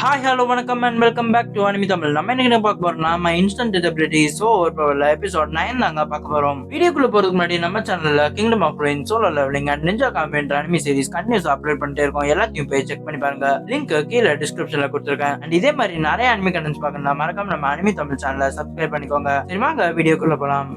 Hi hello வணக்கம் and welcome back to anime Tamil. நம்ம என்ன பார்க்க போறோம்னா நம்ம இன்ஸ்டன்ட் எபிலிட்டி சோ பவர்ல எபிசோட் 9 தாங்க பார்க்க போறோம். வீடியோக்குள்ள போறதுக்கு முன்னாடி நம்ம சேனல்ல kingdom of rain, solo leveling and ninja comment anime series continues upload பண்ணிட்டே இருக்கோம். எல்லாத்தையும் போய் செக் பண்ணி பாருங்க. லிங்க் கீழே டிஸ்கிரிப்ஷன்ல கொடுத்துருக்கேன். அண்ட் இதே மாதிரி நிறைய அனிமி கண்டென்ட்ஸ் பார்க்கணும்னா மறக்காம நம்ம அனிமி தமிழ் சேனலை சப்ஸ்கிரைப் பண்ணிக்கோங்க. சரி வாங்க வீடியோக்குள்ள போலாம்.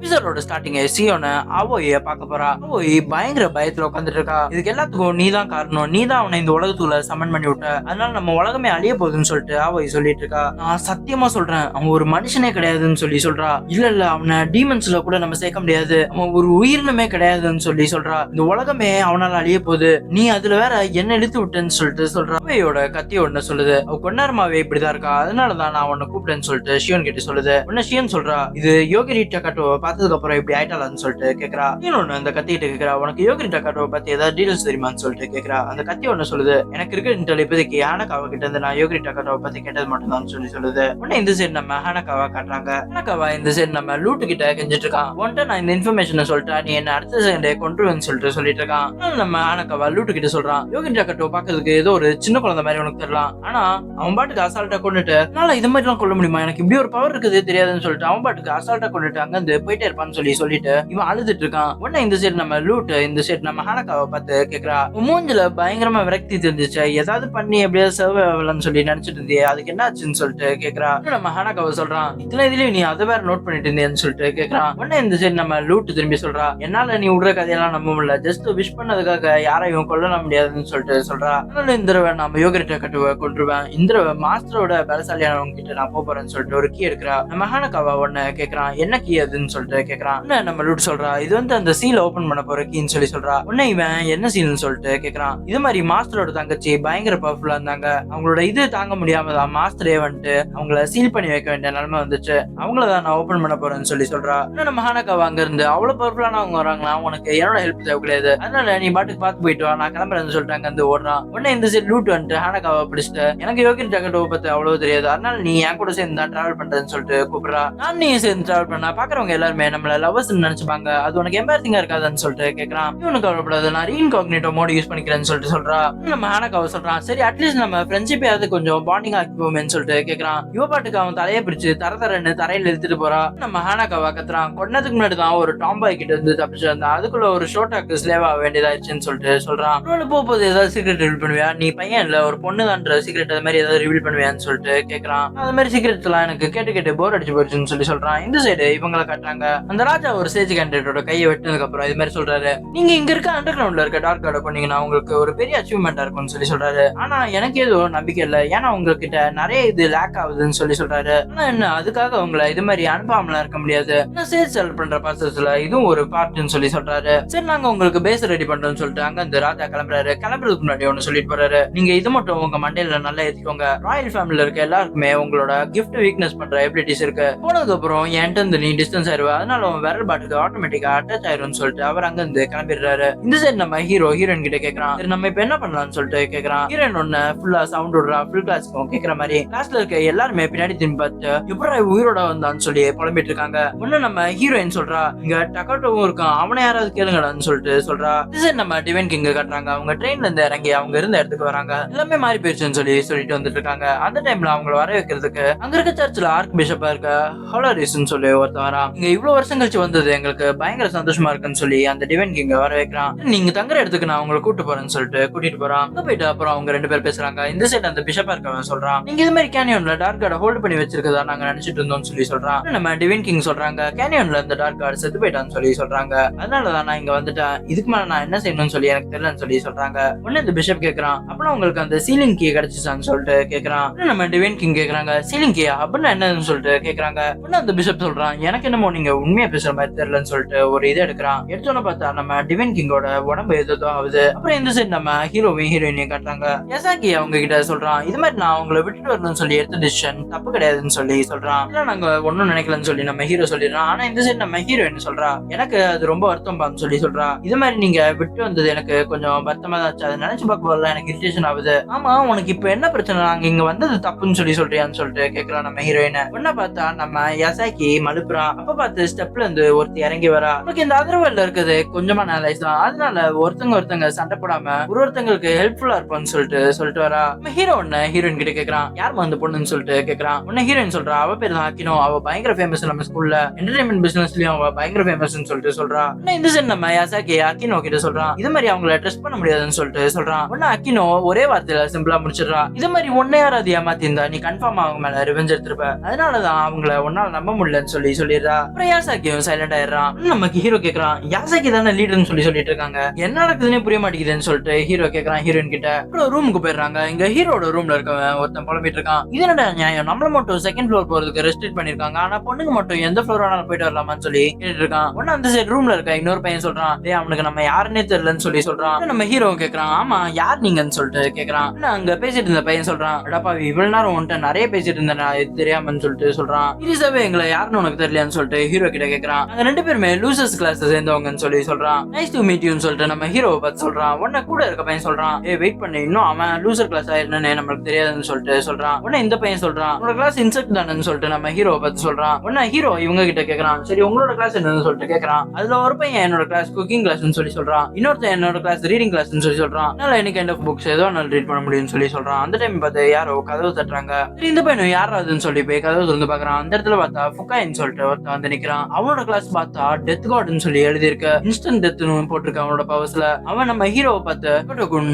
எபிசோடோட ஸ்டார்டிங் சியோன அவோய பார்க்க போறா. அவோய் பயங்கர பயத்துல உட்காந்துட்டு இருக்கா. இதுக்கு எல்லாத்துக்கும் நீதான் காரணம், நீதான் அவனை இந்த உலகத்துல சமன் பண்ணி விட்ட, அதனால நம்ம உலகமே அழிய போகுதுன்னு சொல்லிட்டு அவோய் சொல்லிட்டு இருக்கா. நான் சத்தியமா சொல்றேன், அவன் ஒரு மனுஷனே கிடையாதுன்னு சொல்லி சொல்றா. இல்ல அவனை டீமன்ஸ்ல கூட நம்ம சேர்க்க முடியாது, அவன் ஒரு உயிரினமே கிடையாதுன்னு சொல்லி சொல்றா. இந்த உலகமே அவனால அழிய போகுது, நீ அதுல வேற என்ன இழுத்து விட்டேன்னு சொல்லிட்டு சொல்றா. அவையோட கத்தி ஒண்ணு சொல்லுது, அவ கொண்டாரமாவே இப்படிதான் இருக்கா, அதனாலதான் நான் உன்னை கூப்பிட்டேன்னு சொல்லிட்டு ஷியோன் கிட்ட சொல்லுது. உன்ன ஷியோன் சொல்றா, இது யோகிரி டக்காட்டோ பார்த்ததுக்கு அப்புறம் இப்படி ஆயிட்டாலான்னு சொல்லிட்டு கேக்குறா. இன்னொன்னு அந்த கத்திட்டு கேக்குறா, உனக்கு யோகிரி டக்காட்டோவை பத்தி ஏதாவது டீடைல்ஸ் தெரியுமான்னு சொல்லிட்டு கேக்குறா. அந்த கத்தி ஒண்ணு சொல்லுது, எனக்கு இருக்க இன்டெல் இப்போதைக்கு ஹானகாவா கிட்ட இருந்து நான் யோகிரி டக்காட்டோவை பத்தி கேட்டது மட்டும் தான் சொல்லி சொல்லுது. உடனே இந்த சைடு நம்ம ஹானகாவா காட்டுறாங்க. ஹானகாவா இந்த சைடு நம்ம லூட்டு கிட்ட கெஞ்சிட்டு இருக்கான். உன்ட்ட நான் இந்த இன்ஃபர்மேஷனை சொல்லிட்டா நீ என்ன அடுத்த செகண்டே கொன்றுவேன்னு சொல்லிட்டு இருக்கான். நம்ம ஹானகாவா லூட்டு கிட்ட சொல்றான், யோகிரி டக்காட்டோ பாக்குறதுக்கு ஏதோ ஒரு சின்ன குழந்தை மாதிரி உனக்கு தெரியலாம், ஆனா அவன் பாட்டுக்கு அசால்ட்டா கொண்டுட்டு என்னால இது மாதிரி எல்லாம் கொள்ள முடியுமா, எனக்கு இப்படி ஒரு பவர் இருக்குது தெரியாதுன்னு சொல்லிட்டு அவன் பாட்டுக்கு அசால்ட்டா கொண்டுட்டு அங்க இருந்து போயிட்டே இருப்பான்னு சொல்லிட்டு இவன் அழுதுட்டு இருக்கான். உடனே இந்த சைடு நம்ம லூட்டு இந்த சைடு நம்ம ஹானகாவை பார்த்து கேக்குறா, மூஞ்சில பயங்கரமா விரக்தி தெரிஞ்சிச்சு, ஏதாவது பண்ணி எப்படியாவது சர்வே ஆகலன்னு சொல்லி நினைச்சிட்டு இருந்தியே, அதுக்கு என்ன ஆச்சுன்னு சொல்லிட்டு கேக்குறா. நம்ம ஹானகாவை சொல்றான், இத்தனை இதுலயும் நீ அதை வேற நோட் பண்ணிட்டு இருந்தேன்னு சொல்லிட்டு கேக்குறான். உடனே இந்த சைடு நம்ம லூட்டு திரும்பி சொல்றா, என்னால நீ விடுற கதையெல்லாம் நம்ப முடியல, ஜஸ்ட் விஷ் பண்ணதுக்காக யாரையும் கொல்ல முடியாதுன்னு சொல்லிட்டு சொல்றா. அதனால இந்த தடவை நம்ம யோகிரி டக்காட்டோவை கொன்றுவேன், இந்த தடவை மாஸ்டரோட பலசாலியானவங்க கிட்ட நான் போறேன்னு சொல்லிட்டு ஒரு கீ எடுக்கிறா. நம்ம ஹானகாவா உடனே கேக்குறான், என்ன கீ அதுன்னு சொல்லிட்டு கேக்குறான். நம்ம லூட் சொல்றா, இது வந்து அந்த சீல் ஓபன் பண்ண போற கீன்னு சொல்லி சொல்றா. உடனே இவன் என்ன சீல்னு சொல்லிட்டு கேக்குறான். இது மாதிரி மாஸ்டரோட தங்கச்சி பயங்கர பவர்ஃபுல்லா இருந்தாங்க, அவங்களோட இது தாங்க முடியாம தான் மாஸ்டரே வந்துட்டு அவங்கள சீல் பண்ணி வைக்க வேண்டிய நிலைமை வந்துச்சு, அவங்களதான் நான் ஓபன் பண்ண போறேன்னு சொல்லி சொல்றா. நம்ம ஹானகாவா அங்க இருந்து அவ்வளவு பவர்ஃபுல்லான அவங்க வராங்களா, உனக்கு என்னோட ஹெல்ப் தேவை கிடையாது, அதனால நீ பாட்டுக்கு பார்த்து போயிட்டு வா, நான் கிளம்புறேன்னு சொல்லிட்டு அங்க இருந்து ஓடுறான். உடனே இந்த சைடு லூட் வந்துட்டு ஹானகாவா பிடிச்சிட்டு, எனக்கு யோகிரி டக்காட்டோவை பத்தி அவ்வளவு தெரியாது, அதனால நீ என் கூட சேர்ந்து தான் டிராவல் பண்றதுன்னு சொல்லிட்டு கூப்பிடுறா. நான் நீ சேர்ந்து டிராவல் பண்ணா பாக்குறவங்க எல்லாருமே நம்மள லவர்ஸ் நினைச்சுப்பாங்க, அது உனக்கு எம்பாரசிங்கா இருக்காதுன்னு சொல்லிட்டு கேக்குறான். இவனுக்கு கவலைப்படாது, நான் ரீஇன்காக்னிட்டோ மோட் யூஸ் பண்ணிக்கிறேன்னு சொல்லிட்டு சொல்றா. நம்ம ஹானகாவா சொல்றான், சரி அட்லீஸ்ட் நம்ம ஃப்ரெண்ட்ஷிப்பையாவது கொஞ்சம் பாண்டிங் ஆக்கிப்போமேன்னு சொல்லிட்டு கேக்குறான். இவ பாட்டுக்கு அவன் தலையை பிடிச்சு தரன்னு தரையில எடுத்துட்டு போறா. நம்ம ஹானகாவா கத்துறான், கொன்னதுக்கு முன்னாடி தான் ஒரு டாம்பாய் கிட்ட இருந்து தப்பிச்சு வந்தா, அதுக்குள்ள ஒரு ஷோட்டாக்கு ஸ்லேவ் ஆக வேண்டியதாச்சுன்னு சொல்லிட்டு சொல்றான். போகும்போது ஏதாவது சீக்ரெட் ரிவீல் பண்ணுவியா, நீ பையன் இல்ல ஒரு பொண்ணுதான்ற சீக்ரெட் அது மாதிரி ஏதாவது ரிவீல் பண்ணுவியான்னு சொல்லிட்டு கேக்குறான். அது மாதிரி சீக்ரெட்ஸ் எல்லாம் எனக்கு கேட்டு போர் அடிச்சு போச்சுன்னு சொல்றான். இந்த சைடு இவங்களை காட்டுறாங்க. அந்த ராஜா ஒரு சேஜ் கேண்டிடேட்டோட கையை வெட்டினதுக்கு அப்புறம் இது மாதிரி சொல்றாரு, நீங்க இங்க இருக்க அண்டர் கிரவுண்ட்ல இருக்க டார்க் கார்டை கொண்டீங்கன்னா உங்களுக்கு ஒரு பெரிய அச்சீவ்மெண்டா இருக்கும்னு சொல்றாரு. ஆனா எனக்கு எதுவும் நம்பிக்கை இல்லை, ஏன்னா உங்ககிட்ட நிறைய இது லேக் ஆகுதுன்னு சொல்றாரு. ஆனா என்ன அதுக்காக உங்களை இது மாதிரி அனுப்பாமலாம் இருக்க முடியாது, சேல்ஸ் செல் பண்ற ப்ராசஸ்ல இதுவும் ஒரு பார்ட்னு சொல்றாரு. சரி நாங்க உங்களுக்கு பேஸ் ரெடி பண்றோம்னு சொல்லிட்டு அங்க இந்த ராஜா கிளம்புறாரு. கிளம்புறதுக்கு முன்னாடி ஒன்னு சொல்லிட்டு போறாரு, நீங்க இது மட்டும் உங்க மண்டையில நல்லா ஏத்திக்கோங்க, ராயல் ஃபேமிலில இருக்க எல்லாருக்குமே உங்களோட கிஃப்ட் வீக்னஸ் பண்ற எபிலிட்டிஸ் இருக்கு, போனதுக்கு அப்புறம் என்கிட்ட இருந்து நீ டிஸ்டன்ஸ் ஆயிருவ, அதனால உன் விரல் பாட்டுக்கு ஆட்டோமேட்டிக்கா அட்டாச் ஆயிரும்னு சொல்லிட்டு அவர் அங்க இருந்து கிளம்பிடுறாரு. இந்த சைடு நம்ம ஹீரோயின் கிட்ட கேக்குறான், சரி நம்ம இப்ப என்ன பண்ணலாம்னு சொல்லிட்டு கேக்குறான். ஹீரோயின் ஒன்னு ஃபுல்லா சவுண்ட் விடுறா, ஃபுல் கிளாஸ்க்கும் கேக்குற மாதிரி. கிளாஸ்ல இருக்க எல்லாருமே பின்னாடி திரும்பி பார்த்து எப்படி உயிரோட வந்தான்னு சொல்லி புலம்பிட்டு இருக்காங்க. ஒன்னு நம்ம ஹீரோயின் சொல்றா, இங்க டக்காட்டோவும் இருக்கான், அவனை யாராவது கேளுங்கடான்னு சொல்லிட்டு சொல்றா. இந்த சைடு நம்ம டிவைன் கிங் காட்டுறாங்க. அவங்க ட்ரெயின்ல இருந்து இறங்கி அவங்க இருந்த இடத்துக்கு வராங்க. எல்லாமே மாறி போயிருச்சுன்னு சொல்லிட்டு வந்துட்டு இருக்காங்க. அந்த டைம்ல அவங்களை வர வைக்கிறதுக்கு அங்க இருக்க சர்ச்சில் ஆர்க் பிஷப்பா இருக்க ஹோலரிஸ்ன்னு சொல்லி ஒருத்தன் வரா. இங்க இவ்வளவு வருஷம் கழிச்சு வந்தது எங்களுக்கு பயங்கர சந்தோஷமா இருக்குன்னு சொல்லி அந்த டிவைன் கிங் வர வைக்கிறான். நீங்க தங்குற இடத்துக்கு நான் உங்களை கூட்டு போறேன்னு சொல்லிட்டு கூட்டிட்டு போறான். போயிட்டு அப்புறம் அவங்க ரெண்டு பேர் பேசுறாங்க. இந்த சைடு அந்த பிஷப்பா இருக்கவன் சொல்றான், நீங்க இது மாதிரி கேனியோன்ல டார்க் கார்டை ஹோல்ட் பண்ணி வச்சிருக்கதா நாங்க நினைச்சிட்டு இருந்தோம்னு சொல்றான். நம்ம டிவைன் கிங் சொல்றாங்க, கேனியோன்ல இந்த டார்க் கார்டு செத்து போயிட்டான்னு சொல்றாங்க, அதனாலதான் நான் இங்க வந்துட்டேன், இதுக்கு மேல நான் என்ன செய்யணும்னு சொல்லி எனக்கு தெரியலன்னு சொல்றாங்க. உடனே இந்த பிஷப் கேக்குறான், அப்புறம் உங்களுக்கு அந்த சீலிங் கீ கிடைச்சிச்சான்னு சொல்லிட்டு கேக்குறான். நம்ம டிவைன் கிங் கேக்குறாங்க, சீலிங் கீ அப்படின்னா என்னன்னு சொல்லிட்டு கேக்குறாங்க. உடனே அந்த பிஷப் சொல்றான், எனக்கு என்னமோ நீங்க உண்மையா பேசுற மாதிரி தெரியலன்னு சொல்லிட்டு ஒரு இதை எடுக்கிறான். எடுத்தோன்னு பார்த்தா நம்ம டிவைன் கிங்கோட உடம்பு எதோ ஆகுது. அப்புறம் இந்த சைடு நம்ம ஹீரோயினையும் காட்டுறாங்க. யசாக்கி அவங்க கிட்ட சொல்றான், இது மாதிரி நான் உங்களை விட்டுட்டு வரணும்னு சொல்லி எடுத்த டிசிஷன் தப்பு கிடையாதுன்னு சொல்றான். இல்ல நாங்க ஒன்னும் நினைக்கலன்னு சொல்லி நம்ம ஹீரோ சொல்லிடுறான். ஆனா இந்த சைடு நம்ம ஹீரோயின் சொல்றா, எனக்கு அது ரொம்ப வருத்தம் பான்னு சொல்றா. இது மாதிரி நீங்க விட்டு வந்தது எனக்கு கொஞ்சம் வருத்தமா தான் ஆச்சு, அதை நினைச்சு பார்க்க வரல, எனக்கு இரிட்டேஷன் ஆகுது. ஆமா உனக்கு இப்ப என்ன பிரச்சனை, நாங்க இங்க வந்தது தப்புன்னு சொல்றியான்னு சொல்லிட்டு கேக்குறான் நம்ம ஹீரோயின். ஒன்ன பார்த்தா நம்ம யசாக்கி மழுப்புறான். அப்ப பார்த்து ஸ்டெப்ல இருந்து ஒருத்தி இறங்கி வரா. உனக்கு இந்த அதர்வல்ல இருக்குது கொஞ்சமா நாலேஜ் தான், அதனால ஒருத்தங்க சண்டை போடாம ஒருத்தங்களுக்கு ஹெல்ப்ஃபுல்லா இருப்போம்னு சொல்லிட்டு வரா. நம்ம ஹீரோ ஒன்னு ஹீரோயின் கிட்ட கேக்குறான், யார் அந்த பொண்ணுன்னு சொல்லிட்டு கேக்குறான். உடனே ஹீரோயின் சொல்றா, அவ பேர் தான் அக்கினோ, அவ பயங்கர ஃபேமஸ் நம்ம ஸ்கூல்ல, என்டர்டைன்மெண்ட் பிசினஸ்லயும் அவ பயங்கர ஃபேமஸ்னு சொல்லிட்டு சொல்றா. உடனே இந்த சைடு நம்ம யாசாக்கி அக்கினோ கிட்ட சொல்றான், இது மாதிரி அவங்கள ட்ரெஸ் பண்ண முடியாதுன்னு சொல்லிட்டு சொல்றான். உடனே அக்கினோ ஒரே வார்த்தையில சிம்பிளா முடிச்சிடுறா, இது மாதிரி ஒன்னே யாராவது ஏமாத்தி இருந்தா நீ கன்ஃபார்ம் அவங்க மேல ரிவெஞ்ச் எடுத்திருப்ப, அதனாலதான் அவங்கள ஒன்னால நம்ப முடியலன்னு சொல்லிடுறா. அப்புறம் யாசாக்கியும் சைலண்ட் ஆயிடுறான். நமக்கு ஹீரோ கேக்குறான், யாசாக்கி தானே லீடர்னு சொல்லிட்டு இருக்காங்க, என்ன நடக்குதுன்னு புரிய மாட்டேங்குதுன்னு சொல்லிட்டு ஹீரோ கேக்குறான் ஹீரோயின் கிட்ட. அப்புறம் ரூமுக்கு போயிடுறாங்க. இங்க ஹீரோட ரூம்ல இருக்கவன் ஒருத்தன் புலம்பிட்டு இருக்கான், இது என்னடா நியாயம், நம்மள மட்டும் செகண்ட் ஃப்ளோர் போறதுக்கு ரெஸ்ட்ரிக்ட் பண்ணிருக்காங்க, ஆனா பொண்ணுங்க மட்டும் எந்த ஃப்ளோர் வேணாலும் போயிட்டு வரலாமான்னு சொல்லி கேட்டு இருக்கான். உடனே அந்த சைடு ரூம்ல இருக்க இன்னொரு பையன் சொல்றான், டேய் அவனுக்கு நம்ம யாருன்னே தெரியலன்னு சொல்றான். நம்ம ஹீரோ கேக்குறான், ஆமா யார் நீங்கன்னு சொல்லிட்டு கேக்குறான். அங்க பேசிட்டு இருந்த பையன் சொல்றான், அடப்பா இவ்வளவு நேரம் உன்ட்ட நிறைய பேசிட்டு இருந்தேன் இது தெரியாமன்னு சொல்றான். சீரியஸாவே எங்களை யாருன்னு உனக்கு தெரியலையான்னு சொல்லிட்டு ஹீரோ கிட்ட கேக்குறான். நாங்க ரெண்டு பேருமே லூசர்ஸ் கிளாஸ் சேர்ந்தவங்கன்னு சொல்றான். நைஸ் டு மீட் யூன்னு சொல்லிட்டு நம்ம ஹீரோவை பார்த்து சொல்றான். உடனே கூட இருக்க பையன் சொல்றான், ஏ வெயிட் பண்ணு, இன்னும் அவன் லூசர் கிளாஸ் என்னன்னு நமக்கு தெரியாதுன்னு சொல்லிட்டு சொல்றான். உடனே இந்த பையன் சொல்றான், உங்களோட கிளாஸ் இன்செக்ட் தானேன்னு சொல்லிட்டு நம்ம ஹீரோவை பார்த்து சொல்றான். உடனே ஹீரோ இவங்க கிட்ட கேக்குறான், சரி உங்களோட கிளாஸ் என்னன்னு சொல்லிட்டு கேக்குறான். அதுல ஒரு பையன் என்னோட கிளாஸ் குக்கிங் கிளாஸ்னு சொல்றான், இன்னொருத்தன் என்னோட கிளாஸ் ரீடிங் கிளாஸ்னு சொல்றான். அதனால எனக்கு கைண்ட் ஆஃப் புக்ஸ் ஏதோ நான் ரீட் பண்ண முடியும்னு சொல்றான். அந்த டைம் பார்த்து யாரோ கதவு தட்டுறாங்க. இந்த பையனும் யாராதுன்னு சொல்லி போய் கதவு திறந்து பாக்குறான். அந்த இடத்துல பார்த்தா ஃபுகாயின்னு சொல்லிட்டு ஒருத்தன் வந்து நிக்கிறான். அவனோட கிளாஸ் பார்த்தா டெத் காட்னு சொல்லி எழுதி இருக்கு, இன்ஸ்டன்ட் டெத்னு போட்டிருக்க அவனோட பவர்ஸ்ல. அவன் நம்ம ஹீரோவை பார்த்து,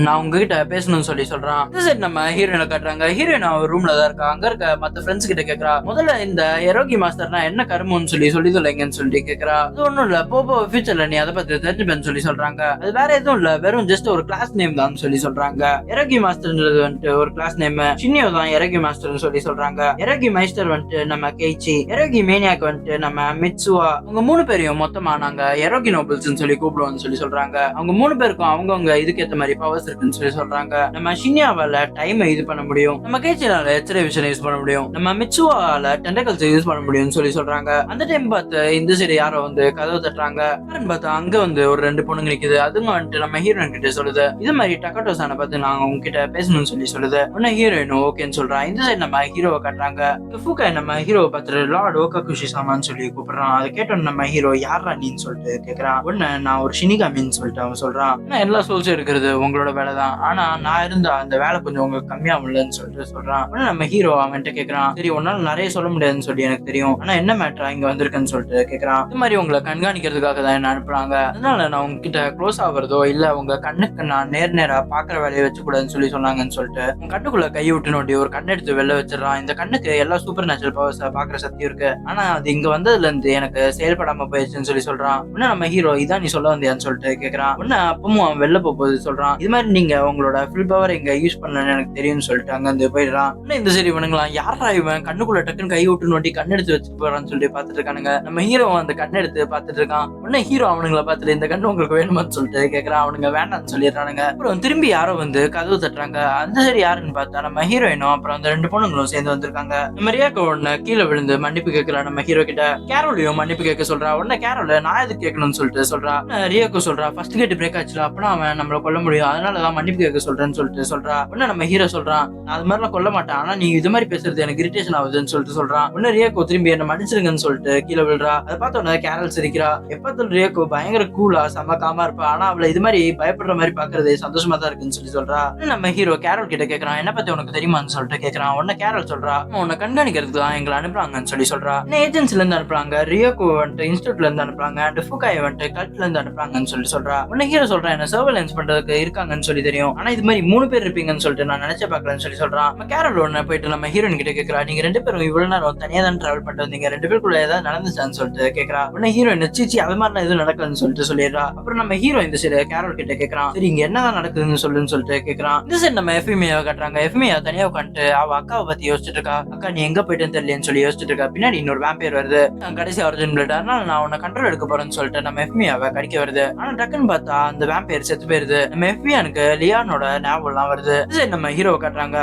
நான் உங்ககிட்ட பேசணும்னு சொல்றான். இந்த சைடு நம்ம ஹீரோயினை காட்டுறாங்க. ஹீரோயின் அவர் ரூம்ல தான் இருக்கா. அங்க இருக்க மத்த ஃப்ரெண்ட்ஸ் கிட்ட கேக்குறா, முதல்ல இந்த எரோகி மாஸ்டர்னா என்ன கருமம்னு சொல்லி சொல்லுங்கன்னு சொல்லி கேக்குறா. அது ஒண்ணும் இல்ல, போபோ ஃபியூச்சர்ல நீ அதை பத்தி தெரிஞ்சுப்பேன்னு சொல்றாங்க. அது வேற எதுவும் இல்ல, வெறும் ஜஸ்ட் ஒரு கிளாஸ் நேம் தான் சொல்றாங்க. எரோகி மாஸ்டர்ன்றது வந்துட்டு ஒரு கிளாஸ் நேம், ஷின்யோ தான் எரோகி மாஸ்டர்னு சொல்றாங்க. எரோகி மைஸ்டர் வந்துட்டு நம்ம கெய்ச்சி, எரோகி மேனியாக் வந்துட்டு நம்ம மிட்சுவா. அவங்க மூணு பேரையும் மொத்தமா நாங்க எரோகி நோபல்ஸ்னு சொல்லி கூப்பிடுவோம்னு சொல்றாங்க. அவங்க மூணு பேருக்கும் அவங்கவுங்க இதுக்கு ஏத்த மாதிரி பவர்ஸ் இருக்குன்னு சொல்றாங்க. நம்ம ஷின்யாவால டைம் இது பண்ண முடியும், நம்ம கெய்ச்சினால எக்ஸ்ரே விஷன் யூஸ் பண்ண முடியும், நம்ம மிட்சுவால டெண்டகல்ஸ் யூஸ் பண்ண முடியும்னு சொல்றாங்க. அந்த டைம் பார்த்து இந்த சைடு யாரோ வந்து கதவு தட்டுறாங்க. பார்த்தா அங்க வந்து ஒரு ரெண்டு பொண்ணுங்க நிக்குது. அதுங்க வந்துட்டு நம்ம ஹீரோயின் கிட்ட சொல்லுது, இது மாதிரி டக்கட்டோசான பார்த்து நாங்க உங்ககிட்ட பேசணும்னு சொல்லுது. உடனே ஹீரோயின் ஓகேன்னு சொல்றா. இந்த சைடு நம்ம ஹீரோவை காட்டுறாங்க. ஃபுகாய் நம்ம ஹீரோவை பார்த்துட்டு லார்ட் ஓகாகுஷி சாமான்னு சொல்லி கூப்பிடுறான். அதை கேட்டோம் நம்ம ஹீரோ யாரா நீன்னு சொல்லிட்டு கேக்குறான். உடனே நான் ஒரு ஷினிகாமின்னு சொல்லிட்டு அவன் சொல்றான், எல்லா சோல்ஸும் இருக்கிறது உங்களோட வேலை தான், ஆனா நான் இருந்தா அந்த வேலை கொஞ்சம் உங்களுக்கு கம்மியாகும்லன்னு சொல்றான். உடனே நம்ம ஹீரோ அவன்கிட்ட கேக்குறான், சரி உன்னால நிறைய சொல்ல முடியாதுன்னு சொல்லி எனக்கு தெரியும், ஆனா என்ன மேட்டரா இங்க வந்திருக்குன்னு சொல்லிட்டு கேக்குறான். இது மாதிரி உங்களை கண்காணிக்கிறதுக்காக தான் என்ன அனுப்புறாங்க, அதனால நான் உங்ககிட்ட க்ளோஸ் ஆகுறதோ இல்ல உங்க கண்ணுக்கு நான் நேரா பாக்குற வேலையை வச்சு கூடாதுன்னு சொன்னாங்கன்னு சொல்லிட்டு உங்க கண்ணுக்குள்ள கை விட்டு நோட்டி ஒரு கண்ணை எடுத்து வெளில வச்சிடறான். இந்த கண்ணுக்கு எல்லா சூப்பர் நேச்சுரல் பவர்ஸ் பாக்குற சக்தி இருக்கு, ஆனா அது இங்க வந்ததுல இருந்து எனக்கு செயல்படாம போயிடுச்சுன்னு சொல்றான். உடனே நம்ம ஹீரோ இதான் நீ சொல்ல வந்தியான்னு சொல்லிட்டு கேக்குறான். உடனே அப்பவும் அவன் வெளில போகும்போது சொல்றான், இது மாதிரி நீங்க உங்களோட ஃபுல் பவர் இங்க யூஸ் பண்ணலன்னு எனக்கு தெரியும்னு சொல்லிட்டு அங்க இருந்து போயிடுறான். உடனே இந்த சரி இவனுங்களாம் யாரா இவன் கண்ணுக்குள்ள டக்குன்னு கை விட்டு நோட்டி கண்ணு எடுத்து வச்சு போறான்னு சொல்லிட்டு பாத்துட்டு இருக்கானுங்க. நம்ம ஹீரோ அந்த கண்ணை எடுத்து பாத்துட்டு இருக்கான். உடனே ஹீரோ அவனுங்களை பார்த்துட்டு இந்த கண்ணு உங்களுக்கு வேணுமான்னு சொல்லிட்டு கேக்குறான். அவனுங்க வேண்டாம்னு சொல்லிடுறானுங்க. அப்புறம் திரும்பி யாரோ வந்து கதவு தட்டுறாங்க. அந்த சரி யாருன்னு பார்த்தா நம்ம ஹீரோயினும் அப்புறம் அந்த ரெண்டு பொண்ணுங்களும் சேர்ந்து வந்திருக்காங்க. நம்ம ரியாக்கோ உடனே கீழே விழுந்து மன்னிப்பு கேட்கிறா நம்ம ஹீரோ கிட்ட. கேரோலையும் மன்னிப்பு கேட்க சொல்றா. உடனே கேரோல நான் எது கேட்கணும்னு சொல்லிட்டு சொல்றா. ரியாக்கோ சொல்றா, ஃபர்ஸ்ட் கேட் பிரேக் ஆச்சுல, அப்பனா அவன் நம்மள கொல்ல முடியும், அதனாலதான் மன்னிப்பு கேட்க சொல்றேன்னு சொல்றா. உடனே நம்ம ஹீரோ சொல்றான், நான் அது மாதிரிலாம் கொல்ல மாட்டேன், ஆனா நீ இது மாதிரி பேசுறது எனக்கு இரிட்டேஷன் ஆகுதுன்னு சொல்றான். உடனே ரியாக்கோ திரும்பி என்ன மன்னிச்சிருங்கன்னு சொல்லிட்டு கீழே விழுறா. அதை பார்த்தோன்னே கேரல் சிரிக்கிறா. எப்பத்துல ரியாக்கோ பயங்கர கூலா செம்ம காமா இருப்பா, ஆனா அவளை இது மாதிரி பயப்படுற மாதிரி பாக்குறது சந்தோஷமா தான் இருக்குன்னு சொல்றா. நம்ம ஹீரோ கேரல் கிட்ட கேக்குறான், என்ன பத்தி உனக்கு தெரியுமான்னு சொல்லிட்டு கேக்குறான். உடனே கேரல் சொல்றா, உன்னை கண்காணிக்கிறதுக்கு தான் எங்களை அனுப்புறாங்கன்னு சொல்றா. ஏஜென்சில இருந்து அனுப்புறாங்க, ரியோகோ வந்துட்டு இன்ஸ்டியூட்ல இருந்து அனுப்புறாங்க, அண்ட் ஃபுகாய் வந்துட்டு கல்ட்ல இருந்து அனுப்புறாங்கன்னு சொல்றா. உடனே ஹீரோ சொல்றான், என்ன சர்வேலன்ஸ் பண்றதுக்கு இருக்காங்கன்னு சொல்லி தெரியும், ஆனா இது மாதிரி 3 பேர் இருப்பீங்கன்னு சொல்லிட்டு நான் நினைச்ச பாக்கலன்னு சொல்றான். நம்ம கேரல் ஒன்னு போயிட்டு நம்ம ஹீரோயின் கிட்ட கேக்குறா, நீங்க 2 பேரும் இவ்வளவு நேரம் தனியா தான் டிராவல் பண்ணிட்டு வந்தீங்க, 2 பேருக்குள்ள ஏதாவது நடந்துச்சான்னு சொல்லிட்டு கேக்குறா. உடனே ஹீரோயின் சீச்சி அது மாதிரி எதுவும் நடக்கலன்னு சொல்லிடுறா. அப்புறம் நம்ம ஹீரோ இந்த சைடு கேரல் கிட்ட கேக்குறான், சரி இங்க என்னதான் நடக்குதுன்னு சொல்லிட்டு கேக்குறான். இந்த சைடு நம்ம எஃப்எம்ஏவை காட்டுறாங்க. எஃப்எம்ஏ தனியா உட்காந்துட்டு அவ அக்காவை பத்தி யோசிச்சுட்டு இருக்கா. அக்கா நீ எங்க போயிட்டுன்னு தெரியலன்னு சொல்லி யோசிச்சுட்டு இருக்கா. பின்னாடி இன்னொரு வேம்பயர் வருது. கடைசி ஆரிஜின் பிளட், அதனால நான் உன்னை கண்ட்ரோல் எடுக்க போறேன்னு சொல்லிட்டு நம்ம எஃப்எம்ஏவை கடிக்க வருது. ஆனா டக்குன்னு பார்த்தா அந்த வேம்பயர் செத்து போயிருது. நம்ம எஃப்எம்ஏனுக்கு லியானோட ஞாபகம் எல்லாம் வருது. நம்ம ஹீரோ காட்டுறாங்க.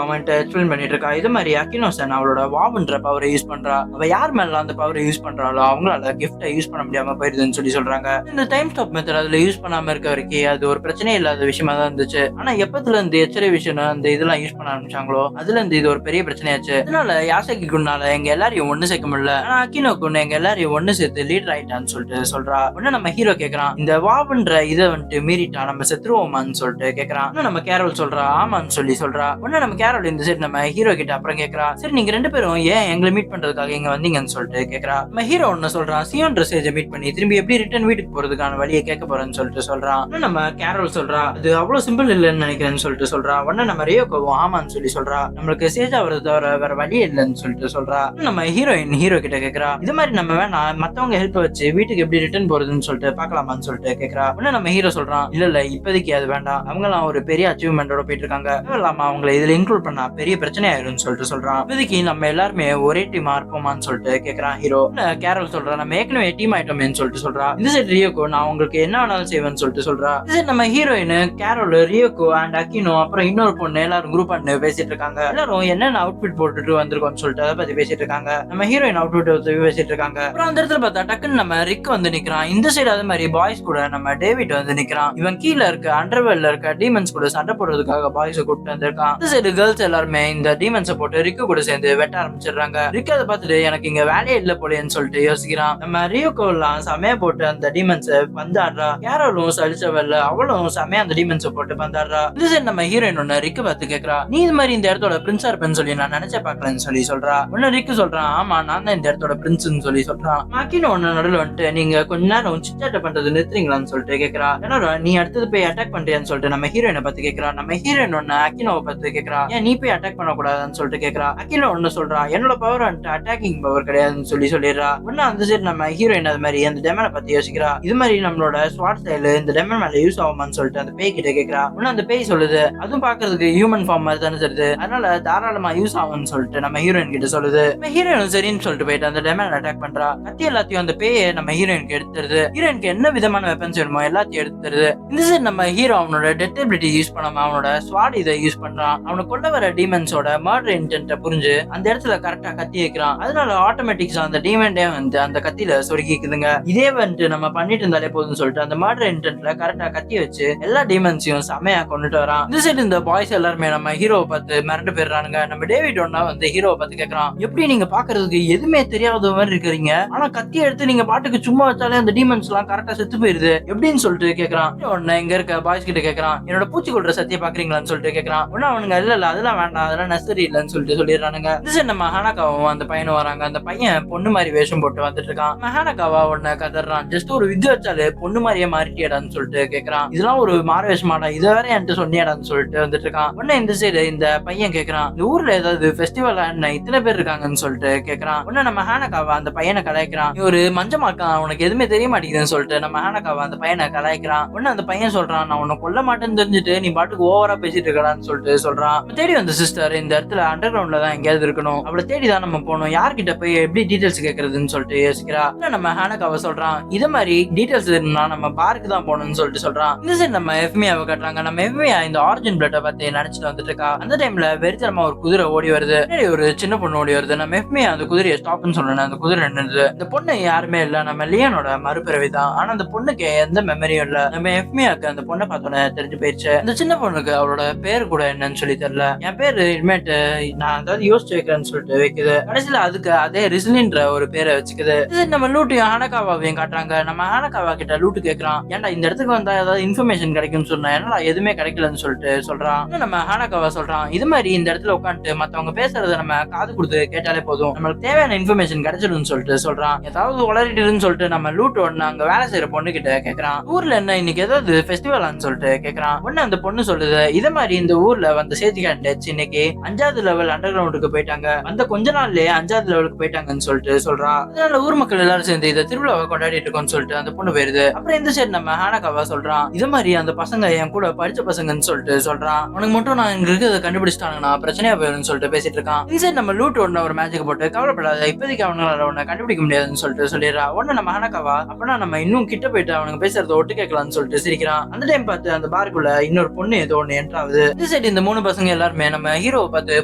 அவன்ட்டு எக்ஸ்பிளைன் பண்ணிட்டு இருக்கா. இது மாதிரி அக்கினோசன் அவளோட வாவுன்ற பவரை யூஸ் பண்றா. அவ யார் மேல அந்த பவரை யூஸ் பண்றாளோ அவங்களால கிஃப்டை யூஸ் பண்ண முடியாம போயிருதுன்னு சொல்றாங்க. இந்த டைம் ஸ்டாப் மெத்தட் அதுல யூஸ் பண்ணாம இருக்க வரைக்கும் அது ஒரு பிரச்சனை இல்லாத விஷயமா தான் இருந்துச்சு. ஆனா எப்பத்துல இருந்து எச்சரை விஷயம் அந்த இதெல்லாம் யூஸ் பண்ண ஆரம்பிச்சாங்களோ அதுல இருந்து இது ஒரு பெரிய பிரச்சனையாச்சு. அதனால யாசகி குன்னால எங்க எல்லாரையும் ஒண்ணு சேர்க்க முடியல. ஆனா அக்கினோக்கு பொண்ணு எங்க எல்லாரையும் ஒண்ணு சேர்த்து லீடர் ஆயிட்டான்னு சொல்லிட்டு சொல்றா. உடனே நம்ம ஹீரோ கேக்குறான், இந்த வாவுன்ற இதை வந்துட்டு மீறிட்டா நம்ம செத்துருவோமான்னு சொல்லிட்டு கேக்குறான். நம்ம கேரோல் சொல்றா ஆமான்னு சொல்றா. உடனே நம்ம கேரோல் இந்த சைடு நம்ம ஹீரோ கிட்ட அப்புறம் கேக்குறா, சரி நீங்க 2 பேரும் ஏன் எங்களை மீட் பண்றதுக்காக இங்க வந்தீங்கன்னு சொல்லிட்டு கேக்குறா. நம்ம ஹீரோ ஒன்னு சொல்றான், சியோன்ற ஸ்டேஜை மீட் பண்ணி திரும்பி எப்படி ரிட்டர்ன் வீட்டுக்கு போறதுக்கான வழியை கேட்க போறேன்னு சொல்லிட்டு சொல்றான். நம்ம கேரோல் சொல்றா, அது அவ்வளவு சிம்பிள் இல்லைன்னு நினைக்கிறேன்னு சொல்லிட்டு சொல்றா. உடனே நம்ம ரியோகோவும் ஆமான்னு சொல்றா. நம்மளுக்கு சேஜ் ஆகுறது தவிர வேற வழி இல்லைன்னு சொல்லிட்டு சொல்றா. நம்ம ஹீரோயின் ஹீரோ கிட்ட கேக்குறா, இது மாதிரி நம்ம வேணா மத்தவங்க ஹெல்ப் வச்சு வீட்டுக்கு எப்படி ரிட்டர்ன் போறதுன்னு சொல்லிட்டு பாக்கலாமான்னு சொல்லிட்டு கேக்குறா. உடனே நம்ம ஹீரோ சொல்றான், இல்ல இப்போதைக்கு அது வேண்டாம், அவங்க எல்லாம் ஒரு பெரிய அச்சீவ்மெண்டோட போயிட்டு இருக்காங்க, இல்லாம அவங்களை இதுல இன்க்ளூட் பண்ணா பெரிய பிரச்சனை ஆயிரும்னு சொல்லிட்டு சொல்றான். இப்போதைக்கு நம்ம எல்லாருமே ஒரே டீமா இருப்போமான்னு சொல்லிட்டு கேக்குறான் ஹீரோ. கேரோல் சொல்றா, நம்ம ஏற்கனவே டீம் ஆயிட்டோமேன்னு சொல்லிட்டு சொல்றா. இந்த சைடு ரியோகோ, நான் உங்களுக்கு என்ன வேணாலும் செய்வேன்னு சொல்லிட்டு சொல்றா. இந்த சைடு நம்ம ஹீரோயின் கேரோல், ரியோகோ அண்ட் அகினோ அப்புறம் இன்னொரு பொண்ணு எல்லாரும் குரூப் பண்ணு பேசிட்டு இருக்காங்க. எல்லாரும் என்னென்ன அவுட்ஃபிட் போட்டுட்டு வந்திருக்கோம்னு சொல்லிட்டு அதை பத்தி பேசிட்டு இருக்காங்க. நம்ம ஹீரோயின் அவுட்ஃபிட் பேசிட்டு இருக்காங்க. அப்புறம் அந்த இடத்துல பார்த்தா டக்குன்னு நம்ம ரிக் வந்து நிக்கிறான். இந்த சைடு அதே மாதிரி பாய்ஸ் கூட நம்ம டேவிட் வந்து நிக்கிறான். இவன் கீழே இருக்க அண்டர்வேல்ல இருக்க டீமன்ஸ் கூட சண்டை போடுறதுக்காக பாய்ஸ் கூப்பிட்டு வந்திருக்கான். இந்த சைடு கேர்ள்ஸ் எல்லாருமே இந்த டீமன்ஸை போட்டு ரிக்கு கூட சேர்ந்து வெட்ட ஆரம்பிச்சிடுறாங்க. ரிக் அதை பார்த்துட்டு எனக்கு இங்க வேலையே இல்ல போலேன்னு சொல்லிட்டு யோசிக்கிறான். நம்ம ரியோகோ எல்லாம் சமைய போட்டு அந்த டீமன்ஸை பந்தாடுறா. கேரோலும் சலிச்சவல்ல அவளும் சமைய அந்த டீமன்ஸை போட்டு பந்தாடுறா. இந்த சைடு நம்ம ஹீரோயின் ஒன்னு ரிக்கு பார்த்து கேக்குறா, நீ இது மாதிரி இந்த இடத்தோட பிரின்ஸா இருப்பேன்னு சொல்லி நான் நினைச்ச பாக்கலன்னு சொல்றா. ஒன்னு ரிக்கு சொல்றான், ஆமா நான் தான் இந்த இடத்தோட பிரின்ஸ்ன்னு சொல்றான். மாக்கின ஒன்னு நடுவில் வந்துட்டு நீங்க கொஞ்ச நேரம் சிட்டாட்ட பண்றது நிறுத்துறீங்களான்னு சொல்லிட்டு கேக்குறா. ஏன்னா நீ அடுத்தது போய் அட்டாக் பண்றியான்னு சொல்லிட்டு நம்ம ஹீரோயினை பத்தி கேக்குறா. நம்ம ஹீரோயின் ஒன்னு அக்கினோவை பத்தி கேக்குறா, ஏன் நீ போய் அட்டாக் பண்ண கூடாதுன்னு சொல்லிட்டு கேக்குறா. அக்கினோ ஒன்னு சொல்றா, என்னோட பவர் வந்துட்டு அட்டாக்கிங் பவர் கிடையாதுன்னு சொல்லிடுறா. ஒன்னு அந்த சைடு நம்ம ஹீரோயின் அது மாதிரி அந்த டெமனை பத்தி யோசிக்கிறா. இது மாதிரி நம்மளோட ஸ்வாட் ஸ்டைல் இந்த டெமன் மேல யூஸ் ஆகுமான்னு சொல்லிட்டு அந்த பேய் கிட்ட கேக்குறா. ஒன்னு அந்த பேய் சொல்லுது, அதுவும் பாக்குறதுக்கு ஹியூமன் ஃபார்ம் மாதிரி தானே தெரியுது, அதனால தாராளமா யூஸ் ஆகும்னு சொல்லிட்டு நம்ம ஹீரோயின் கிட்ட சொல்லுது. ஹீரோயின் சரின்னு சொல்லிட்டு போயிட்டு அந்த டெமன் அட்டாக் பண்றா. கத்தி எல்லாத்தையும் அந்த பேயை நம்ம ஹீரோயினுக்கு எடுத்துருது. ஹீரோயினுக்கு என்ன விதமான வெப்பன்ஸ் வேணுமோ எல்லாத்தையும் எடுத்துருது. இந்த சைடு நம்ம ஹீரோ அவனோட டெத் எபிலிட்டி யூஸ் பண்ணாம அவனோட ஸ்வாட் இதை யூஸ் பண்றான். அவனை கொல்ல வர டீமன்ஸோட மர்டர் இன்டென்ட்டை புரிஞ்சு அந்த இடத்துல கரெக்டா கத்தி வைக்கிறான். அதனால ஆட்டோமேட்டிக்ஸ் அந்த டீமன்டே வந்து அந்த கத்தியில சொருகிக்குதுங்க. இதே வந்துட்டு நம்ம பண்ணிட்டு இருந்தாலே போதும்னு சொல்லிட்டு அந்த மர்டர் இன்டென்ட்ல கரெக்டா கத்தி வச்சு எல்லா டீமன்ஸையும் செமையா கொண்டுட்டு வரான். இந்த சைடு இந்த பாய்ஸ் எல்லாருமே நம்ம ஹீரோவை பார்த்து மிரண்டு போயிடுறானுங்க. நம்ம டேவிட் ஒன்னா வந்து ஹீரோவை பார்த்து கேட்கறான், எப்படி நீங்க பாக்குறதுக்கு எதுவுமே தெரியாத மாதிரி இருக்கிறீங்க, ஆனா கத்தி எடுத்து நீங்க பாட்டுக்கு சும்மா வச்சாலே அந்த டீமன்ஸ் எல்லாம் கரெக்டா செத்து போயிருது எப்படின்னு சொல்லிட்டு கேக்குறான். உடனே இங்க இருக்க பாய்ஸ் கிட்ட கேக்குறான், என்னோட பூச்சி கொள்ற சத்திய பாக்குறீங்களான்னு சொல்லிட்டு கேக்குறான். உடனே அவனுங்க இல்ல அதெல்லாம் வேண்டாம், அதெல்லாம் நெசசரி இல்லன்னு சொல்லிட்டு சொல்லிடுறானுங்க. இந்த சைடு நம்ம ஹானகாவும் அந்த பையனும் வராங்க. அந்த பையன் பொண்ணு மாதிரி வேஷம் போட்டு வந்துட்டு இருக்கான். ஹானகாவா உடனே கதறான், ஜஸ்ட் ஒரு வித்து வச்சாலே பொண்ணு மாதிரியே மாறிட்டியாடான்னு சொல்லிட்டு கேக்குறான். இதெல்லாம் ஒரு மாற வேஷமாடா, இதை வேற என்கிட்ட சொன்னியாடான்னு சொல்லிட்டு வந்துட்டு இருக்கான். உடனே இந்த சைடு இந்த பையன் கேக்குறான், இந்த ஊர்ல ஏதாவது பெஸ்டிவல் இத்தனை பேர் இருக்காங்கன்னு சொல்லிட்டு கேக்குறான். உடனே நம்ம ஹானகாவா அந்த பையனை கலாய்க்கிறான், ஒரு மஞ்சமாக்கான் உனக்கு எதுவுமே தெரிய மாட்டேங்குதுன்னு சொல்லிட்டு நம்ம ஹானகாவா அந்த பையனை கலாய்க்கிறான். உடனே அந்த பையன் சொல்றான், நான் உன்னை கொல்ல மாட்டேன்னு தெரிஞ்சுட்டு நீ பாட்டுக்கு ஓவரா பேசிட்டு இருக்கலான்னு சொல்லிட்டு சொல்றான். தேடி வந்த சிஸ்டர் இந்த இடத்துல அண்டர் கிரவுண்ட்ல தான் எங்கேயாவது இருக்கணும், அவளை தேடி தான் நம்ம போகணும், யார்கிட்ட போய் எப்படி டீடைல்ஸ் கேட்கறதுன்னு சொல்லிட்டு யோசிக்கிறா. நம்ம ஹானகாவா சொல்றான், இது மாதிரி டீடைல்ஸ் இருந்தா நம்ம பார்க்கு தான் போகணும்னு சொல்லிட்டு சொல்றான். இந்த சைடு நம்ம எஃப்மியாவை காட்டுறாங்க. நம்ம எஃப்மியா இந்த ஆரிஜின் பிளட்டை பத்தி நினைச்சிட்டு வந்துட்டு இருக்கா. அந்த டைம்ல வெறித்தனமா ஒரு குதிரை ஓடி வருது, ஒரு சின்ன பொண்ணு ஓடி வருது. நம்ம எஃப்மியா அந்த குதிரையை ஸ்டாப்னு சொல்லணும். அந்த குதிரை நின்னுது. இந்த பொண்ணு யாருமே இல்ல, நம்ம லியானோட மறுபிறவி தான். ஆனா அந்த பொண்ணுக்கு எந்த மெமரியும் இல்ல. நம்ம எஃப்மியாக்கு அந்த பொண்ணை பார்த்தோன்னே தெரிஞ்சு போயிடுச்சு. அந்த சின்ன பொண்ணுக்கு அவளோட பேர் கூட என்னன்னு சொல்லி தெரியல. என் பேரு இனிமேட்டு நான் அதாவது யோசிச்சு வைக்கிறேன்னு சொல்லிட்டு வைக்குது. கடைசியில அதுக்கு அதே ரிஸ்லின்ற ஒரு பேரை வச்சுக்குது. நம்ம லூட்டையும் ஹானகாவாவையும் காட்டுறாங்க. நம்ம ஹானகாவா கிட்ட லூட்டு கேட்கறான், ஏன்டா இந்த இடத்துக்கு வந்தா ஏதாவது இன்ஃபர்மேஷன் கிடைக்கும்னு சொன்னா என்னடா எதுவுமே கிடைக்கலன்னு சொல்லிட்டு சொல்றான். நம்ம ஹானகாவா சொல்றான், இது மாதிரி இந்த இடத்துல உட்காந்துட்டு மத்தவங்க பேசுறத நம்ம காது கொடுத்து கேட்டாலே போதும், நம்மளுக்கு தேவையான இன்ஃபர்மேஷன் கிடைச்சிடும் சொல்லிட்டு சொல்றான். ஏதாவது உளறிட்டுன்னு சொல்லிட்டு நம்ம லூட் ஒண்ணு அங்க வேலை செய்யற பொண்ணு கிட்ட கேட்கறான், ஊர்ல என்ன இன்னைக்கு ஏதாவது ஃபெஸ்டிவலான்னு சொல்லிட்டு கேட்கறான். ஒன்னு அந்த பொண்ணு சொல்லுது, இது மாதிரி இந்த ஊர்ல வந்த சேஜ் கேண்டேட்ஸ் இன்னைக்கு 5வது லெவல் அண்டர் கிரவுண்டுக்கு போயிட்டாங்க, அந்த கொஞ்ச நாள்லயே 5வது லெவலுக்கு போயிட்டாங்கன்னு சொல்லிட்டு சொல்றா. அதனால ஊர் மக்கள் எல்லாரும் சேர்ந்து இதை திருவிழாவை கொண்டாடிட்டு இருக்கோம்னு சொல்லிட்டு அந்த பொண்ணு போயிருது. அப்புறம் இந்த சைடு நம்ம ஹானகாவா சொல்றான், இது மாதிரி அந்த பசங்க என் கூட படிச்ச பசங்கன்னு சொல்லிட்டு சொல்றான். உனக்கு மட்டும் நான் இங்க இருக்கிறத கண்டுபிடிச்சிட்டாங்கன்னா பிரச்சனையா போயிருன்னு சொல்லிட்டு பேசிட்டு இருக்கான். இந்த சைடு நம்ம லூட் ஒன்னு ஒரு மேஜிக் போட்டு கவலைப்படாத, இப்போதைக்கு அவனால உன்னை கண்டுபிடிக்க முடியாதுன்னு சொல்லிட்டு சொல்லிடுறா. உடனே நம்ம ஹானகாவா, அப்பனா நம்ம இன்னும் கிட்ட போயிட்டு அவனுக்கு பேசுறத ஒட்டு கேட்கலாம்னு சொல்லிட்டு சிரிக்கிறான். அந்த டைம் பார்த்து அந்த பாருக்குள்ள இன்னொரு பொண்ணு ஏதோ ஒண்ணு என்ட்ராகுது. இந்த சைடு இந்த 3 பசங்க எல்லாருமே நம்ம ஹீரோவை பார்த்து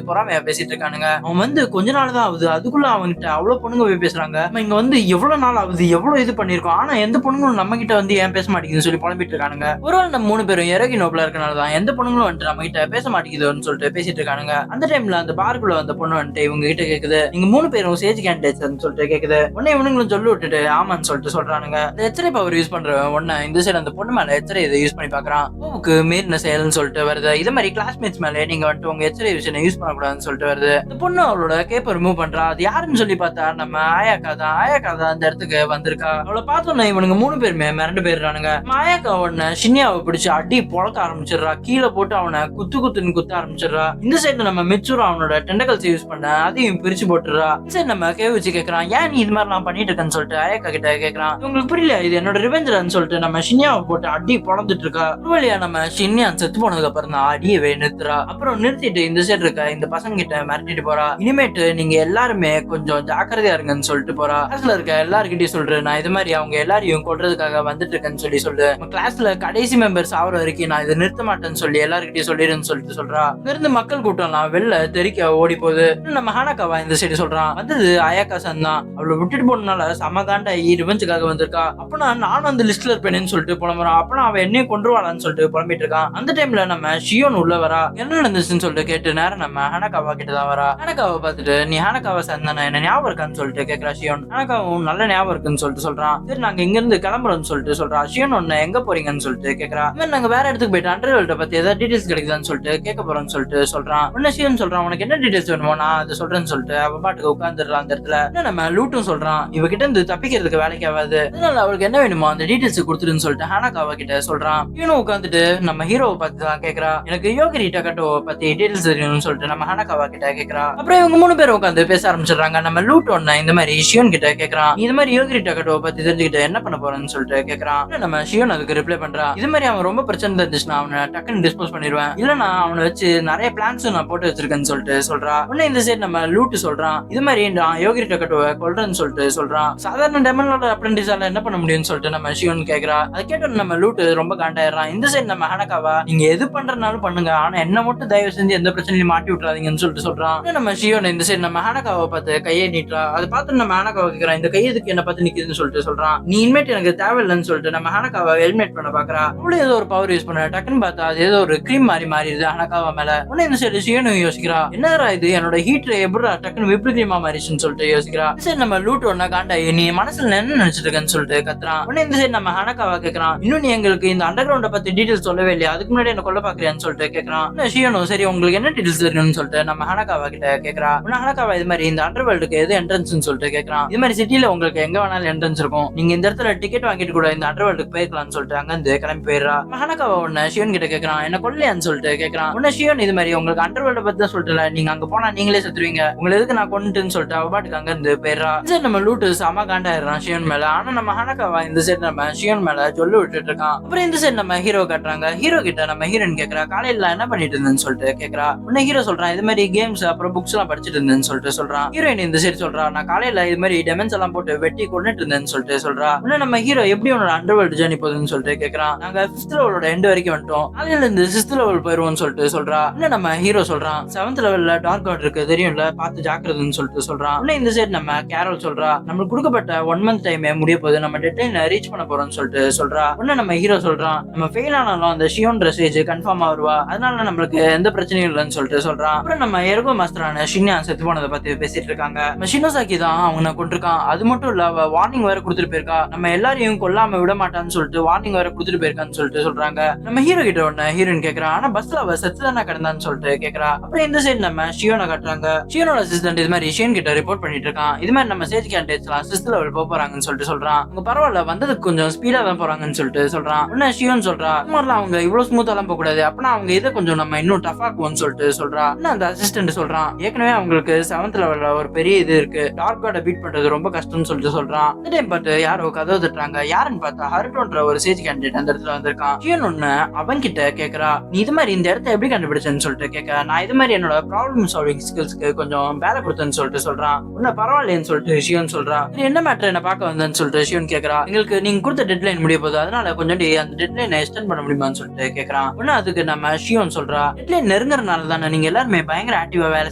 பொறாமையா பேசிட்டு இருக்கானுங்க. அவன் வந்து கொஞ்ச நாள் தான் ஆகுது, அதுக்குள்ள அவன்கிட்ட அவ்வளவு பொண்ணுங்க போய் பேசுறாங்க, நம்ம இங்க வந்து எவ்வளவு நாள் ஆகுது, எவ்வளவு இது பண்ணிருக்கோம், ஆனா எந்த பொண்ணுங்களும் நம்ம கிட்ட வந்து ஏன் பேச மாட்டேங்குதுன்னு சொல்லி புலம்பிட்டு இருக்கானுங்க. ஒரு ஆள் நம்ம 3 பேரும் இறகி நோப்ல இருக்கனாலதான் எந்த பொண்ணுங்களும் வந்துட்டு நம்ம கிட்ட பேச மாட்டேங்குதுன்னு சொல்லிட்டு பேசிட்டு இருக்கானுங்க. அந்த டைம்ல அந்த பாருக்குள்ள அந்த பொண்ணு வந்துட்டு இவங்க கிட்ட கேக்குது, நீங்க 3 பேரும் சேஜ் கேண்டேட்ஸ் சொல்லிட்டு கேக்குது. உடனே இவனுங்களும் சொல்லி விட்டுட்டு ஆமான்னு சொல்லிட்டு சொல்றானுங்க. இந்த எச்சரை பவர் யூஸ் பண்ற உடனே இந்த சைடு அந்த பொண்ணு மேல எச்சரை இதை யூஸ் பண்ணி பாக்குறான். பூவுக்கு மீறின செயல்னு சொல்லிட்டு வருது. இது மாதிரி கிளாஸ்மேட்ஸ் மேல நீங்க வந்துட்டு உங்க எச்சரை விஷயம் யூஸ் பண்ணக்கூடாதுன்னு சொல்லிட்டு வருது. இந்த பொண்ணு அவளோட கேப்பை ரிமூவ் பண்றா. அது யாருன்னு சொல்லி பார்த்தா நம்ம ஆயாக்கா தான். ஆயாக்கா தான் அந்த இடத்துக்கு வந்திருக்கா. அவளை பார்த்தோன்னா இவனுங்க 3 பேருமே மிரண்டு போயிடுறானுங்க. ஆயாக்கா உடனே ஷின்யாவை பிடிச்சு அடி பொழக்க ஆரம்பிச்சிடுறா. கீழே போட்டு அவனை குத்துன்னு குத்த ஆரம்பிச்சிடுறா. இந்த சைடு நம்ம மெச்சூர் அவனோட டெண்டகல்ஸ் யூஸ் பண்ண அதையும் பிரிச்சு போட்டுறா. இந்த சைடு நம்ம கேவிச்சு கேக்குறான், ஏன் நீ இது மாதிரி நான் பண்ணிட்டு இருக்கேன்னு சொல்லிட்டு ஆயாக்கா கிட்ட கேக்குறான். உங்களுக்கு புரியல, இது என்னோட ரிவெஞ்சுன்னு சொல்லிட்டு நம்ம ஷின்யாவை போட்டு அடி பொழந்துட்டு இருக்கா. ஒரு வழியா நம்ம ஷின்யா செத்து போனதுக்கு அப்புறம் தான் அடியவே நிறுத்துறா. அப்புறம் நிறுத்திட்டு இந்த சைடு இருக்க இந்த பசங்க கிட்ட மிரட்டிட்டு போறா. இனிமேட்டு நீங்க எல்லாருமே கொஞ்சம் ஜாக்கிரதையா இருங்கன்னு சொல்லிட்டு போறா. கிளாஸ்ல இருக்க எல்லாருக்கிட்டையும் சொல்றேன், நான் இது மாதிரி அவங்க எல்லாரையும் கொல்றதுக்காக வந்துட்டு இருக்கேன்னு சொல்லு. கிளாஸ்ல கடைசி மெம்பர்ஸ் ஆகிற வரைக்கும் நான் இதை நிறுத்த மாட்டேன்னு சொல்லி எல்லாருக்கிட்டையும் சொல்லிடுன்னு சொல்லிட்டு சொல்றா. இருந்து மக்கள் கூட்டம்லாம் வெளில தெரிக்க ஓடி போகுது. நம்ம ஹானாக்காவா இந்த சைடு சொல்றான், வந்தது ஆயாக்கா சன் தான். அவளை விட்டுட்டு போனால சமகாண்ட ரிவெஞ்சுக்காக வந்திருக்கா. அப்பனா நானும் அந்த லிஸ்ட்ல இருப்பேன்னு சொல்லிட்டு புலம்புறான். அப்பனா அவன் என்னையும் கொன்றுவாளான்னு சொல்லிட்டு புலம்பிட்டு இருக்கான். அந்த டைம்ல நம்ம ஷியோன் உள்ள வரா. என்ன நடந்துச்சுன்னு சொல்லிட்டு கேட்டு நேரம் நம்ம ஹானாக்காவா கிட்டதான் வரா. ஹானாக்காவை பார்த்துட்டு நீ ஹானாக்காவா சன் தானே, என்ன ஞாபகம் இருக்கான்னு சொல்லிட்டு கேட்கிறா ஷியோன். ஹானாக்காவும் நல்ல ஞாபகம் இருக்குன்னு சொல்லிட்டு சொல்றான். சரி நாங்க இங்க இருந்து கிளம்புறோம்னு சொல்லிட்டு சொல்றா. ஷியோன் ஒன்னு எங்க போறீங்கன்னு சொல்லிட்டு கேட்கறா. நாங்க வேற இடத்துக்கு போயிட்டு அண்டர்வேல்ட பத்தி ஏதாவது டீடைல்ஸ் கிடைக்குதான்னு சொல்லிட்டு கேட்க போறோம்னு சொல்லிட்டு சொல்றான். உடனே ஷியோன் சொல்றான், உனக்கு என்ன டீடைல்ஸ் வேணுமோ நான் அதை சொல்றேன்னு சொல்லிட்டு அவ பாட்டுக்கு உட்காந்துடுறான். அந்த இடத்துல நம்ம லூட்டும் சொல்றான், இவகிட்ட இருந்து தப்பிக்கிறதுக்கு வேலைக்கு ஆகாது, அதனால அவளுக்கு என்ன வேணுமோ அந்த டீடைல்ஸ் கொடுத்துருன்னு சொல்லிட்டு ஹானாக்காவா கிட்ட சொல்றான். இவனும் உட்காந்துட்டு நம்ம ஹீரோவை பத்தி தான் கேட்கறா. எனக்கு யோகரி டகட்டோவை பத்தி டீடைல்ஸ் தெரியணும்னு சொல்லிட்டு நம்ம ஹானாக்காவா கிட்ட கேட்கறா. அப்புறம் இவங்க 3 பேரும் உட்காந்து பேச ஆரம்பிச்சிடுறாங்க. நம்ம லூட் ஒன்னு இந்த மாதிரி ஷியோன் கிட்ட கேட்கறான், இந்த மாதிரி யோகரி டகட்டோவை பத்தி தெரிஞ்சுக்கிட்டு என்ன பண்ண போறேன்னு சொல்லிட்டு கேட்கறான். நம்ம ஷியோன் அதுக்கு ரிப்ளை பண்றா, இது மாதிரி அவன் ரொம்ப பிரச்சனை இருந்துச்சுன்னா அவனை டக்குன்னு டிஸ்போஸ் பண்ணிடுவேன், இல்லனா அவனை வச்சு நிறைய பிளான்ஸ் நான் போட்டு வச்சிருக்கேன்னு சொல்லிட்டு சொல்றா. உடனே இந்த சைடு நம்ம லூட் சொல்றான், இது மாதிரி நான் யோகரி டகட்டோவை கொல்றேன்னு சொல்லிட்டு சொல்றான். சாதாரண டெமனோட அப்ரெண்டிஸால என்ன பண்ண முடியும்னு சொல்லிட்டு நம்ம ஷியோன் கேட்கறா. அதை கேட்டு நம்ம லூட் ரொம்ப காண்டாயிடுறான். இந்த சைடு நம்ம ஹானாக்காவா, நீங்க எது பண்றதுனாலும் பண்ணுங்க, ஆனா என்ன மட்டும் தயவு செஞ்சு எந்த பிரச்சனையும் மாட்டி விட்டுறாதீங்கன்னு சொல்லிட்டு சொல்றான். நம்ம ஷியோன் இந்த சைடு நம்ம ஹானாக்காவை பார்த்து கையை நீட்டுறா. அதை பார்த்து நம்ம ஹானாக்காவை கேட்கறான், இந்த கையதுக்கு என்ன பார்த்து நிக்குதுன்னு சொல்லிட்டு சொல்றான். நீ இனிமேட் எனக்கு தேவையில்லைன்னு சொல்லிட்டு நம்ம ஹானாக்காவை எலிமினேட் பண்ண பாக்குறா. அவளும் ஏதோ ஒரு பவர் யூஸ் பண்ண டக்குன்னு பார்த்தா அது ஏதோ ஒரு கிரீம் மாதிரி மாறிடுது ஹானாக்காவா மேல. உடனே இந்த சைடு ஷியோனும் யோசிக்கிறா, என்னடா இது என்னோட ஹீட் எப்படா டக்குன்னு விப்ளு கிரீமா மாறிச்சுன்னு சொல்லிட்டு யோசிக்கிறா. சரி நம்ம லூட் ஒன்னா காண்டா, நீ மனசுல என்ன நினைச்சிட்டு இருக்கன்னு சொல்லிட்டு கத்துறான். உடனே இந்த சைடு நம்ம ஹானாக்காவா கேட்கறான், இன்னும் நீ எங்களுக்கு இந்த அண்டர் கிரவுண்ட பத்தி டீடைல்ஸ் சொல்லவே இல்லையா, அதுக்கு முன்னாடி என்ன கொல்ல பாக்குறியான்னு சொல்லிட்டு கேட்கறான். ஷியோனும் சரி உங்களுக்கு என்ன டீடைல்ஸ் தெரியணும்னு சொல்லிட்டு நம்ம ஹானாக்காவா கிட்ட கேட்கறா. ஹானாக்காவா இது மாதிரி இந்த அண்டர் வேர்ல்டுக்கு எது என்ட்ரன்ஸ்னு சொல்லிட்டு கேட்கறான். இது மாதிரி சிட்டில உங்களுக்கு எங்க வேணாலும் என்ட்ரன்ஸ் இருக்கும், நீங்க இந்த இடத்துல டிக்கெட் வாங்கிட்டு கூட இந்த அண்டர் வேர்ல்டுக்கு போயிருக்கலாம்னு சொல்லிட்டு அங்க இருந்து கிளம்பி போயிடுறா. ஹானாக்காவா உடனே ஷியோன் கிட்ட கேட்கறான், என்ன கொல்லையான்னு சொல்லிட்டு கேட்கறான். உடனே ஷியோன் இது மாதிரி உங்களுக்கு அண்டர் வேர்ல்ட பத்தி தான் சொல்லிட்டு நீங்க அங்க போனா நீங்களே செத்துருவீங்க, உங்களை எதுக்கு நான் கொண்டுன்னு சொல்லிட்டு அவ பாட்டுக்கு அங்க இருந்து போயிடுறா. சரி நம்ம லூட்டு சம காண்டாயிடுறான் ஷியோன் மேல. ஆனா நம்ம ஹானாக்காவா இந்த சைடு நம்ம ஷியோன் மேல சொல்லி விட்டுட்டு இருக்கான். அப்புறம் இந்த சைடு நம்ம ஹீரோ காட்டுறாங்க. ஹீரோ கிட்ட நம்ம ஹீரோயின் கேட்கறா, காலையில என்ன பண்ணிட்டு இருந்தேன்னு சொல்லிட்டு கேட்கறா. உடனே ஹீரோ சொல்றான், இது மாதிரி கேம்ஸ் அப்புறம் புக்ஸ் எல்லாம் படிச்சுட்டு இருந்தேன்னு சொல்லிட்டு சொல்றான். ஹீரோயின் இந்த சைடு சொல்றா, நான் காலையில இது மாதிரி டெமன்ஸ் எல்லாம் போட்டு வெட்டி கொண்டுட்டு இருந்தேன்னு சொல்லிட்டு சொல்றா. உடனே நம்ம ஹீரோ எப்படி உன்னோட அண்டர்வேர்ல்ட் ஜர்னி போகுதுன்னு சொல்லிட்டு கேட்கறான். நாங்க 5th லெவலோட எண்ட் வரைக்கும் வந்துட்டோம், காலையில இருந்து 6th லெவல் போயிருவோம்னு சொல்லிட்டு சொல்றா. இன்னும் நம்ம ஹீரோ சொல்றான், 7th லெவல்ல டார்க் கார்டு இருக்கு தெரியும்ல, பார்த்து ஜாக்கிரதைன்னு சொல்லிட்டு சொல்றான். இன்னும் இந்த சைடு நம்ம கேரோல் சொல்றா, நம்மளுக்கு கொடுக்கப்பட்ட 1 month டைம் முடிய போகுது, நம்ம டெட்லைன் ரீச் பண்ண போறோம்னு சொல்லிட்டு சொல்றா. இன்னும் நம்ம ஹீரோ சொல்றான், நம்ம ஃபெயில் ஆனாலும் அந்த ஷியோன் ட்ரெஸ்ஸேஜ் கன்ஃபார்ம் வருவா, அதனால நம்மளுக்கு எந்த பிரச்சனையும் இல்லைன்னு சொல்லிட்டு சொல்றான். அப்புறம் நம்ம எர்கோ மாஸ்டரான ஷின்யா செத்து போனதை பத்தி பேசிட்டு இருக்காங்க. நம்ம ஷினோசாக்கி தான் அவனை கொண்டிருக்கான், அது மட்டும் இல்ல அவ வார்னிங் வேற கொடுத்துட்டு போயிருக்கா, நம்ம எல்லாரையும் கொல்லாம விட மாட்டான்னு சொல்லிட்டு வார்னிங் வேற கொடுத்துட்டு போயிருக்கான்னு சொல்லிட்டு சொல்றாங்க. நம்ம ஹீரோ கிட்ட ஒன்னு ஹீரோயின் கேக்குறா, ஆனா பஸ்ல அவ செத்து தானே கிடந்தான்னு சொல்லிட்டு கேக்குறா. அப்புறம் இந்த சைடு நம்ம ஷியோனை காட்டுறாங்க. ஷியோனோட அசிஸ்டன்ட் இது மாதிரி ஷியன் கிட்ட ரிப்போர்ட் பண்ணிட்டு இருக்கான், இது மாதிரி நம்ம சேஜ் கேண்டிடேட்ஸ் எல்லாம் 6th லெவல் போறாங்கன்னு சொல்லிட்டு சொல்றான். அவங்க பரவாயில்ல வந்ததுக்கு கொஞ்சம் ஸ்பீடா தான் போறாங்கன்னு சொல்லிட்டு சொல்றான். உடனே ஷியோன் சொல்றா, மாதிரிலாம் அவங்க இவ்வளவு ஸ்மூத்தா எல்லாம் போக கூடாது, அப்படின்னா அவங்க இதை கொஞ்சம் நம்ம இன்னும் டஃப் ஆக்குவோம்னு சொல்லிட்டு சொல்றா. அந்த அசிஸ்டன்ட் சொல்றான், ஏற்கனவே அவங்களுக்கு 7th லெவல்ல ஒரு பெரிய இது இருக்கு, டார்க் கார்டை பீட் பண்றது ரொம்ப கஷ்டம்னு சொல்லிட்டு சொல்றான். இந்த டைம் பார்த்து யாரோ கதவு தட்டுறாங்க. யாருன்னு பார்த்தா ஹர்டோன்ற ஒரு சேஜ் கேண்டிடேட் அந்த இடத்துல வந்திருக்கான். ஷியோன் ஒன்னு அவன் கிட்ட கேக்குறா, நீ இது மாதிரி இந்த இடத்த எப்படி கண்டுபிடிச்சேன்னு சொல்லிட்டு கேட்க, நான் இது மாதிரி என்னோட ப்ராப்ளம் சால்விங் ஸ்கில்ஸ்க்கு கொஞ்சம் வேலை கொடுத்தேன்னு சொல்லிட்டு சொல்றான். உன்ன பரவாயில்லைன்னு சொல்லிட்டு ஷியோன் சொல்றா. என்ன மேட்டர் என்ன பார்க்க வந்தேன்னு சொல்லிட்டு ஷியோன் கேக்குறா. எங்களுக்கு நீங்க கொடுத்த டெட்லைன் முடிய போகுது, அதனால கொஞ்சம் அந்த டெட்லைனை எக்ஸ்டெண்ட் பண்ண முடியுமான்னு சொல்லிட்டு கேக்குறான். உடனே அதுக்கு நம்ம ஷியோன் சொல்றா, டெட்லைன் நெருங்குறதுனால தானே நீங்க எல்லாருமே பயங்கர ஆக்டிவா வேலை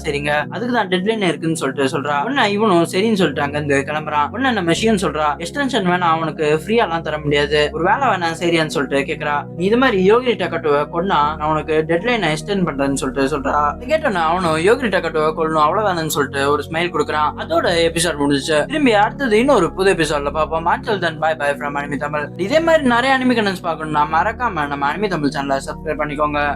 செய்றீங்க, அதுக்கு தான் டெட்லைன் இருக்குன்னு சொல்லிட்டு சொல்றா. உடனே இவனும் சரின்னு சொல்லிட்டு அங்க இருந்து கிளம்புறான். உடனே நம்ம ஷியோன் சொல்றா, எக்ஸ்டென்ஷன் வேணா அவனுக்கு ஃப்ரீயா எல்லாம் தர முடியாது, ஒரு வேலை வேணா சரியான்னு சொல்லிட்டு கேக்குறா. நீ இது மாதிரி யோகி டக்கட்டுவை கொன்னா நான் உனக்கு டெட்லைனை எக்ஸ்டெண்ட் பண்றேன்னு சொல்லிட்டு சொல்றா. கேட்டோன்னா அவனும் யோகி டக்கட்டுவை கொல்லணும் அவ்வளவுதானு சொல்லிட்டு ஒரு ஸ்மைல் கொடுக்குறான். அதோட எபிசோட் முடிஞ்சுச்சு. திரும்பி அடுத்தது இன்னொரு புது எபிசோட்ல பார்ப்போம். until then bye bye from anime Tamil. இதே மாதிரி நிறைய அனிமி கண்டென்ட்ஸ் பார்க்கணும்னா மறக்காம நம்ம அனிமி தமிழ் சேனலை சப்ஸ்கிரைப் பண்ணிக்கோங்க.